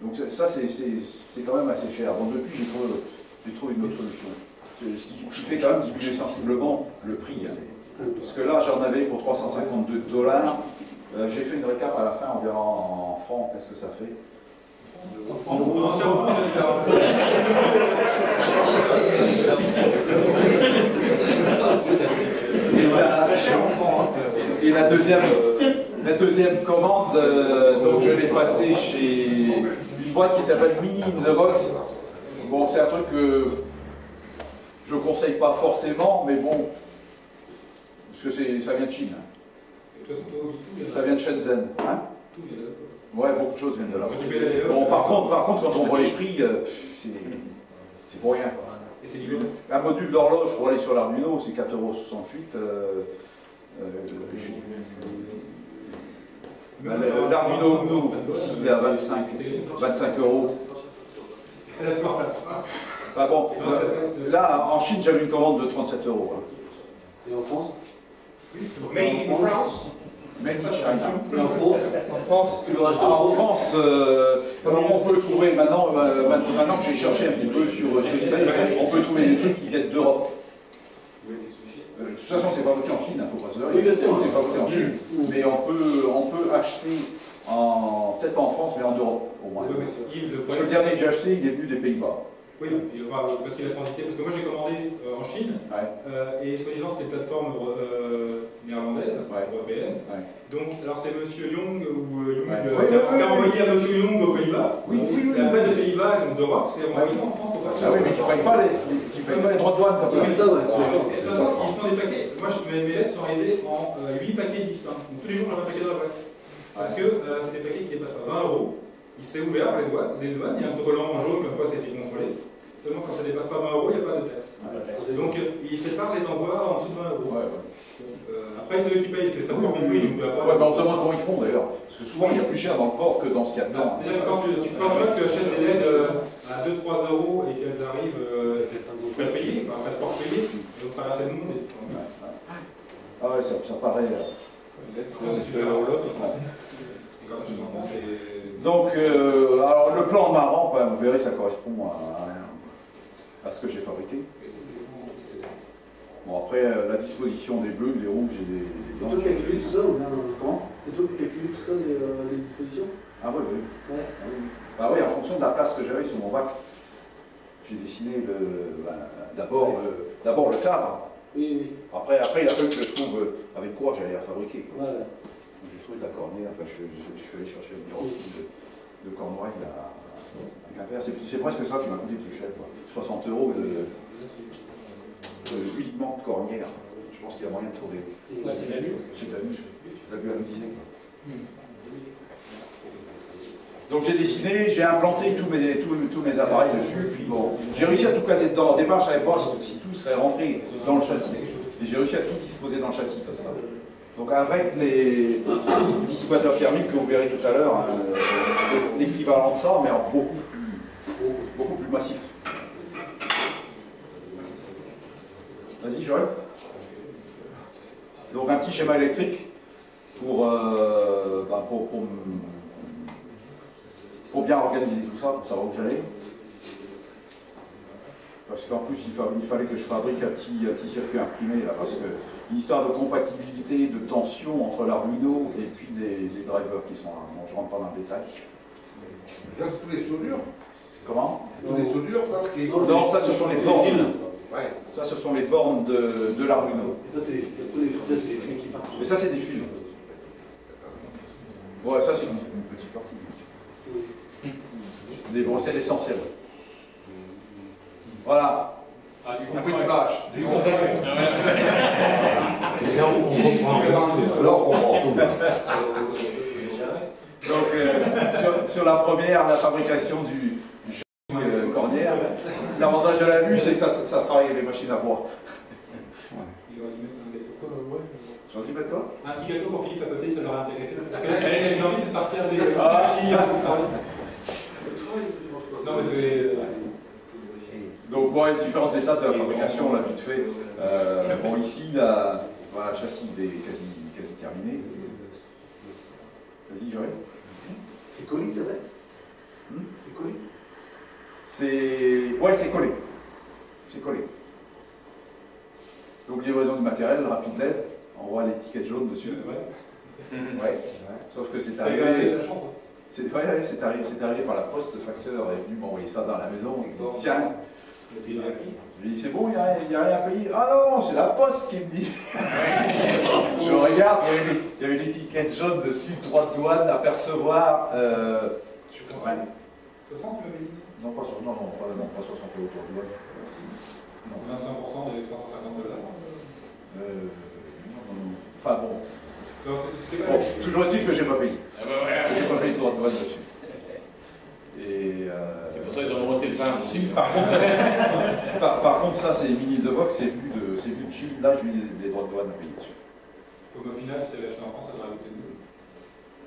Donc ça, c'est quand même assez cher. Donc depuis, j'ai trouvé une autre solution. Ce qui fait quand même diminuer sensiblement le prix. Hein. Parce que là, j'en avais pour $352. J'ai fait une récap à la fin, on verra en francs, qu'est-ce que ça fait. Et la deuxième commande, donc je l'ai passée chez une boîte qui s'appelle Mini in the Box. Bon, c'est un truc que je ne conseille pas forcément, mais bon, parce que ça vient de Chine. De toute façon, tout vient de Ça vient de Shenzhen. Hein? Tout vient de là. Ouais, beaucoup de choses viennent de là. Quand tu payes la DE, Bon, par contre, quand on voit les prix, c'est pour rien. et c'est livré. Un module d'horloge pour aller sur l'Arduino, c'est 4,68 €. L'Arduino Uno, ici, il est à 25 €. Enfin bon, là, en Chine, j'avais une commande de 37 €. Hein. Et en France? Made in France. Made in China. Et en France? En France, Tu le rachetes En en France? France, on peut trouver, maintenant que j'ai cherché un petit peu sur eBay, on peut trouver des trucs qui viennent d'Europe. De toute façon, c'est fabriqué en Chine, il ne faut pas se leurrer. Oui, bien sûr. C'est fabriqué en Chine. Mais on peut acheter, peut-être pas en France, mais en Europe, au moins. Parce que le dernier que j'ai acheté, il est venu des Pays-Bas. Oui, parce qu'il a transité. Parce que moi, j'ai commandé en Chine, Ouais. et soi-disant, c'était une plateforme néerlandaise, Ouais. européenne. Ouais. Donc, alors c'est Monsieur Young ou Young Ouais. qui a envoyé à Monsieur Young aux Pays-Bas. Oui, oui, oui. Et après, des Pays-Bas et donc d'Europe, c'est envoyé en France. Ah oui, mais tu ne payes pas les droits de douane comme ça. C'est ça, ouais. De toute façon, ils font des paquets. Moi, mes lettres sont arrivées en 8 paquets distincts. Donc, tous les jours, j'avais un paquet dans la boîte. Parce que c'est des paquets qui dépassent pas 20 €. Il s'est ouvert par les douanes. Il y a un collant en jaune, comme quoi ça a été contrôlé. Seulement, quand ça dépasse pas 20 €, il n'y a pas de taxe. Donc, il sépare les envois en dessous de 20 €. Ouais, Après, c'est eux qui payent, c'est pas encore compris. Donc, ouais, mais on se demande comment ils font d'ailleurs. Parce que souvent, il y a plus cher dans le port que dans ce qu'il y a dedans. C'est-à-dire que quand tu penses pas que tu achètes des LED à 2-3 € et qu'elles arrivent prêt payées, enfin prêt port payé, donc traverser le monde. Ah ouais, ça paraît. Donc, alors le plan de ma rampe, hein, vous verrez, ça correspond à ce que j'ai fabriqué. Bon, après, la disposition des bleus, des rouges et des C'est blancs. toi qui as calculé tout ça ou bien? Comment? C'est toi qui as calculé tout ça, les dispositions? Ah oui, oui. Ouais. Ah oui. Bah oui, en fonction de la place que j'avais sur mon bac, j'ai dessiné d'abord le cadre. Oui, oui. Après, il a fallu que je trouve avec quoi j'allais la fabriquer. Quoi. Ouais. J'ai trouvé de la cornée, enfin, je suis allé chercher un bureau de Cornouailles à Quimper. C'est presque ça qui m'a coûté le plus cher, quoi. 60 € uniquement de cornière. Je pense qu'il y a moyen de trouver. C'est la nuit. C'est de la nuit. La vue à disait. Donc j'ai dessiné, j'ai implanté tous mes appareils dessus, puis bon, j'ai réussi à tout caser dedans. Au départ, je ne savais pas si tout serait rentré dans le châssis. Et j'ai réussi à tout disposer dans le châssis comme ça. Donc avec les dissipateurs thermiques que vous verrez tout à l'heure, hein, l'équivalent de ça, mais en beaucoup plus massif. Vas-y, Joël. Donc un petit schéma électrique pour bien organiser tout ça, pour savoir où j'allais. Parce qu'en plus, il fallait que je fabrique un petit circuit imprimé, là, parce que l'histoire de compatibilité, de tension entre l'Arduino et puis des drivers qui sont là. Bon, je ne rentre pas dans le détail. Ça, c'est tous les soudures. Comment? Tous les soudures, ça, qui est... Non, ça, ce sont les bornes. Ouais. Ça, ce sont les bornes de l'Arduino. Et ça, c'est les fils qui partent. Mais ça, c'est des fils. Ouais, ça, c'est une petite partie. Des brosselles essentielles. Voilà. Ah, du Un peu d'image. Et là, on reprend tout. Alors, on prend tout. Donc, sur la première, la fabrication du châssis cornière, l'avantage de la vue, c'est que ça se travaille avec les machines à voix. J'en dis pas de quoi? Un petit gâteau pour Philippe à côté, ça l'aurait intéressé. Parce qu'elle a envie de partir des Ah. Non, mais Donc, bon, il y a différentes étapes de la fabrication, on l'a vite fait. Bon, ici, voilà, le châssis est quasi terminé. Vas-y, Joël. C'est collé, t'as vrai? C'est collé? Ouais, c'est collé. C'est collé. Donc, livraison du matériel, rapide LED, on voit l'étiquette jaune dessus. Ouais. Sauf que c'est arrivé. C'est arrivé par la poste, le facteur est venu m'envoyer ça dans la maison. Tiens. Je lui dis, c'est bon, il n'y a rien à payer. Ah non, c'est la poste qui me dit. Je regarde, il y avait l'étiquette jaune dessus, droit de douane, à percevoir. 60, Non, pas 60 euros de douane. Non. 25% des $350. Enfin bon. Bon, toujours est-il que j'ai pas payé. Ah bah voilà. J'ai pas payé de droit de douane dessus. Et C'est pour ça qu'ils ont monté le pain. si, par contre, ça c'est mini the box, c'est vu de Chine. Là, j'ai eu des droits de douane à payer dessus. Comme au final, si tu avais acheté en France, ça aurait coûté mieux.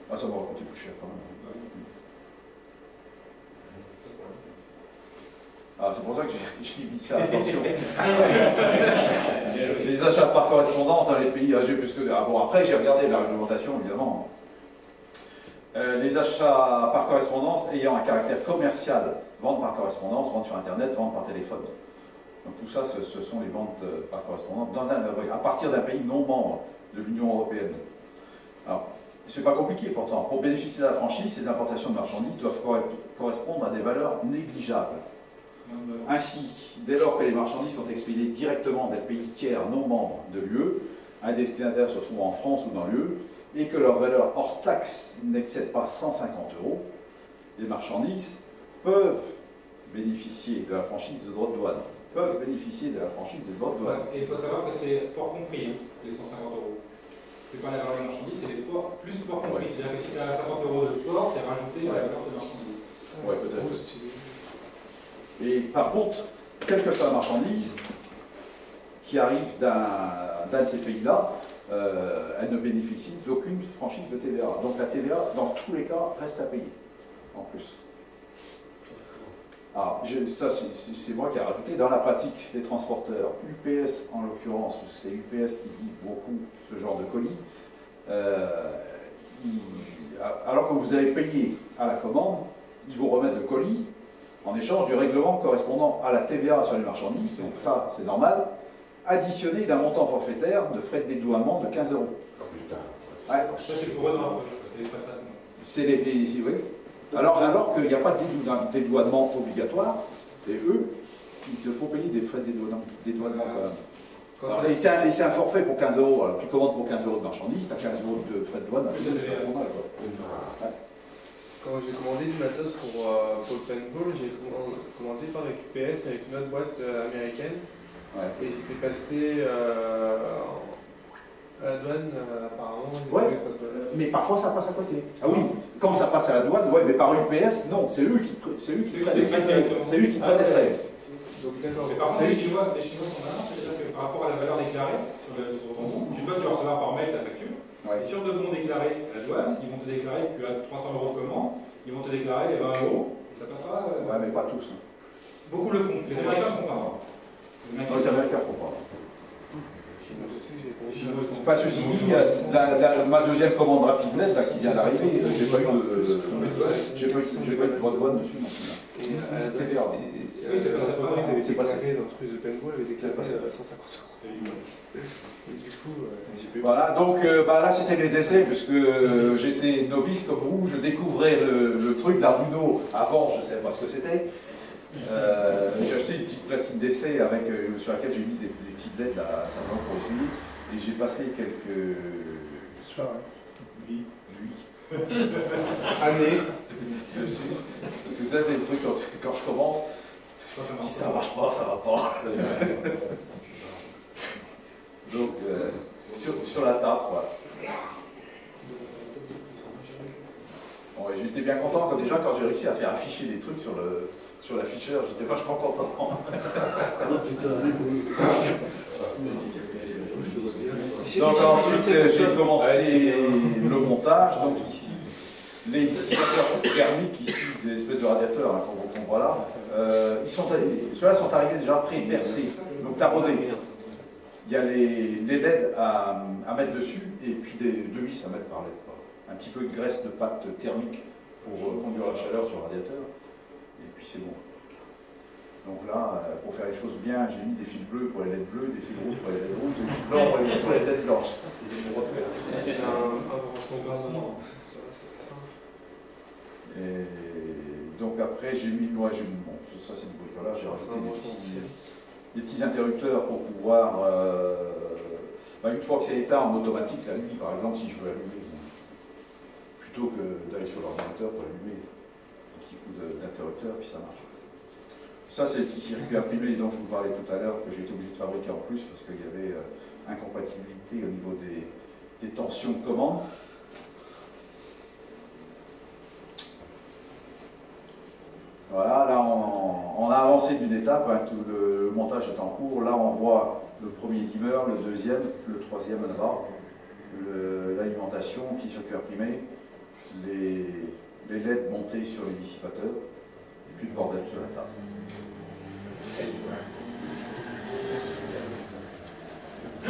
Ah, ça m'aurait coûté plus cher quand même. Ah, c'est pour ça que j'ai mis ça, attention. Les achats par correspondance dans les pays âgés plus que... Ah bon, après j'ai regardé la réglementation, évidemment. Les achats par correspondance ayant un caractère commercial, vente par correspondance, vente sur Internet, vente par téléphone. Donc tout ça, ce sont les ventes par correspondance à partir d'un pays non membre de l'Union européenne. Alors, c'est pas compliqué pourtant. Pour bénéficier de la franchise, ces importations de marchandises doivent correspondre à des valeurs négligeables. Ainsi, dès lors que les marchandises sont expédiées directement d'un pays tiers non membre de l'UE, un destinataire se trouvant en France ou dans l'UE, et que leur valeur hors taxe n'excède pas 150 €, les marchandises peuvent bénéficier de la franchise de droits de douane. Peuvent bénéficier de la franchise des droits de douane. Et il faut savoir que c'est port compris, hein, les 150 €. C'est pas la valeur de la marchandise, c'est les ports plus port compris. C'est-à-dire que si tu as 50 € de port, c'est rajouté à la valeur de la marchandise. Ouais, peut-être. Et par contre, quelle que soit la marchandise qui arrive d'un de ces pays-là, elle ne bénéficie d'aucune franchise de TVA. Donc la TVA, dans tous les cas, reste à payer, en plus. Alors, ça, c'est moi qui ai rajouté. Dans la pratique des transporteurs, UPS en l'occurrence, parce que c'est UPS qui livre beaucoup ce genre de colis, alors que vous avez payé à la commande, ils vous remettent le colis en échange du règlement correspondant à la TVA sur les marchandises, donc ça c'est normal, additionné d'un montant forfaitaire de frais de dédouanement de 15 €. Oh, putain. Ouais. Ça, c'est pour eux dans la poche, c'est les frais de traitement. C'est les pays ici, oui. Alors qu'il n'y a pas de dédouanement obligatoire, et eux, il te faut payer des frais de dédouanement quand même. Alors, et c'est un forfait pour 15 €. Alors, tu commandes pour 15 € de marchandises, tu as 15 € de frais de douane. Quand j'ai commandé du matos pour le paintball, j'ai commandé par UPS avec une autre boîte américaine. Ouais. Et j'étais passé à la douane, apparemment. Ouais. Mais parfois ça passe à côté. Ah oui, quand ça passe à la douane, ouais, mais par UPS, non, c'est eux qui prennent les frais. Donc, d'accord. Mais par contre, les Chinois sont malins, c'est-à-dire que par rapport à la valeur déclarée sur ton compte, tu dois recevoir par mail ta facture. Ouais. Et sur le bon déclaré à la douane, ils vont te déclarer que tu as 300 € de commande, ils vont te déclarer 20 €, et ça passera. Ouais, mais pas tous. Beaucoup le font. Les Américains ne font pas. Non, les Américains ne font pas. Chinois, Pas ceci dit, ma deuxième commande rapide là, qui vient d'arriver, j'ai pas eu de droit de douane dessus non plus. Et à la douane, C'est pas ça. Notre ruse de paintball avait déclaré 150 €. Et du coup, j'ai payé. Voilà, donc là c'était les essais, puisque j'étais novice comme vous, je découvrais le truc, l'Arduino, avant je ne savais pas ce que c'était. J'ai acheté une petite platine d'essai avec, sur laquelle j'ai mis des petites LED là, simplement pour essayer, et j'ai passé quelques nuits Année dessus, parce que ça c'est le truc quand je commence, si ça marche pas, ça va pas. Donc sur la table, voilà. Bon, j'étais bien content déjà quand j'ai réussi à faire afficher des trucs sur l'afficheur, j'étais vachement content. Donc ensuite j'ai commencé le montage, donc ici les dissipateurs thermiques, ici des espèces de radiateurs hein, qu'on voit là, ceux-là sont arrivés déjà pré-percés, donc tarodés. Il y a les LED à mettre dessus et puis deux vis à mettre par LED. Un petit peu de graisse de pâte thermique pour conduire la chaleur sur le radiateur. Et puis c'est bon. Donc là, pour faire les choses bien, j'ai mis des fils bleus pour les LED bleus, des fils rouges pour les LED rouges, des fils blancs pour les LED blanches. C'est un branchement gazonnant. Et donc après, j'ai mis, bon, ça c'est du bricolage, j'ai rajouté des petits interrupteurs pour pouvoir, une fois que c'est éteint en automatique, la nuit par exemple, si je veux allumer, plutôt que d'aller sur l'ordinateur pour allumer, un petit coup d'interrupteur, puis ça marche. Ça c'est le petit circuit imprimé dont je vous parlais tout à l'heure, que j'ai été obligé de fabriquer en plus, parce qu'il y avait incompatibilité au niveau des tensions de commande. Voilà, là on a avancé d'une étape, hein, tout le montage est en cours. Là on voit le premier dimmer, le deuxième, le troisième là-bas, l'alimentation qui circuit imprimé, les LED montés sur les dissipateurs, et puis le bordel sur la table.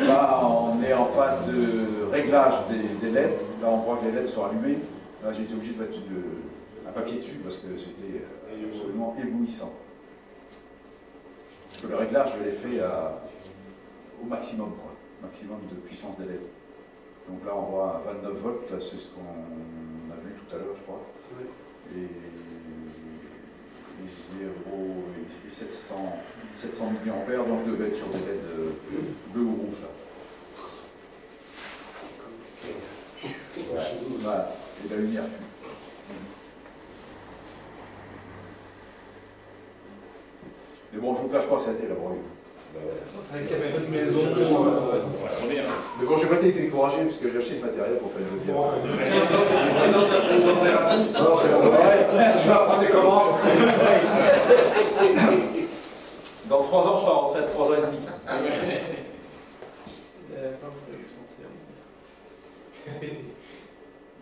Là on est en phase de réglage des LED, là on voit que les LED sont allumés. Là j'ai été obligé de mettre un papier dessus parce que c'était absolument éblouissant. Le réglage, je l'ai fait au maximum, quoi. Maximum de puissance des LED. Donc là, on voit 29 volts, c'est ce qu'on a vu tout à l'heure, je crois. Oui. Et 700 mAh, donc je devais être sur des LED bleu ou rouge, là. Voilà. Et la lumière tue. Mais bon, je vous cache pas que ça a été laborieux. Avec cette maison. Mais bon, j'ai pas été découragé parce que j'ai acheté du matériel pour faire le deuxième. Je vais apprendre des commandes. Dans 3 ans, je serai en retraite, 3 ans et demi.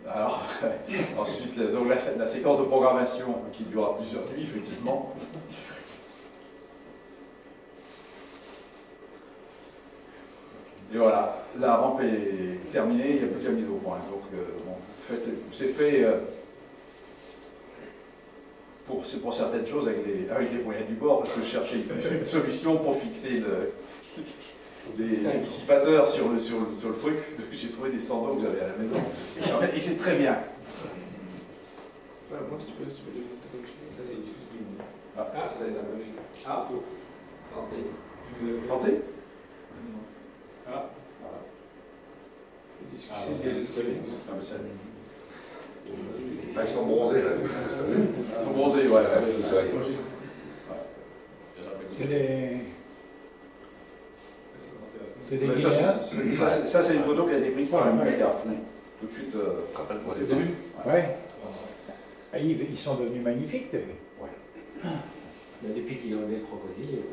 Alors, ensuite, donc la séquence de programmation qui durera plusieurs nuits, effectivement. Et voilà, la rampe est terminée, il n'y a plus qu'à mise au point. Donc, bon, c'est fait pour certaines choses avec les moyens du bord, parce que je cherchais une solution pour fixer les dissipateurs sur le truc. J'ai trouvé des sandaux que j'avais à la maison. Et c'est très bien. Ouais, moi, si tu peux le monter comme tu veux. Ça, c'est une. Planté? Ah. Ils sont bronzés là. Ils sont bronzés, ouais. C'est des guinées. Ça, c'est une photo qui a été prise par la lumière à fond. Tout de suite. Rappelle-moi les débuts. Ouais. Ils sont devenus magnifiques. Bah, depuis qu'il a enlevé le crocodile.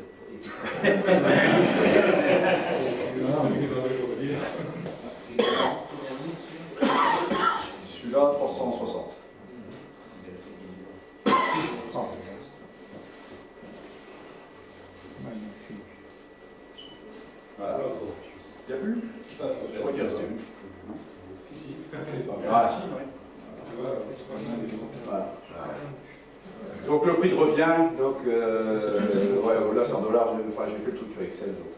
Celui-là, 360. Magnifique. Voilà. Il n'y a plus? Je crois qu'il restait une. Ah, si, oui. Voilà. Donc le prix de revient, donc ouais, là c'est en dollars, j'ai fait le truc sur Excel. Donc,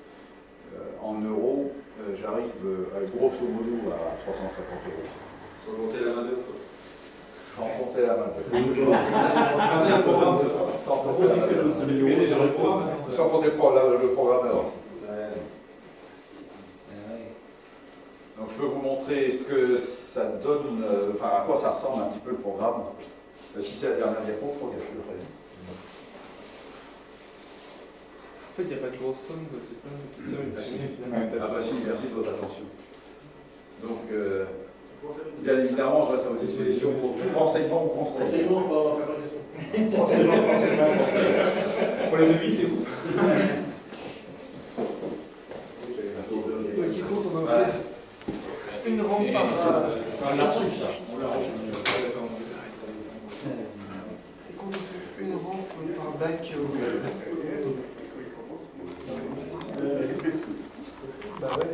en euros, j'arrive grosso modo à 350 €. Sans compter la main d'œuvre. Sans compter la main d'œuvre. Sans compter le programmeur aussi. Donc je peux vous montrer ce que ça donne, enfin à quoi ça ressemble un petit peu le programme. Si c'est la dernière diapo, je crois qu'il y a plus de près. En fait, il n'y a pas de grosse somme, c'est plein de petites sommes finalement. Ah bah si, merci de votre attention. Donc, bien évidemment, je reste à votre disposition pour tout renseignement ou conseil. Pour les devis, c'est vous. Qui compte, on a fait une rampe par une rampe par bac. Bah ouais.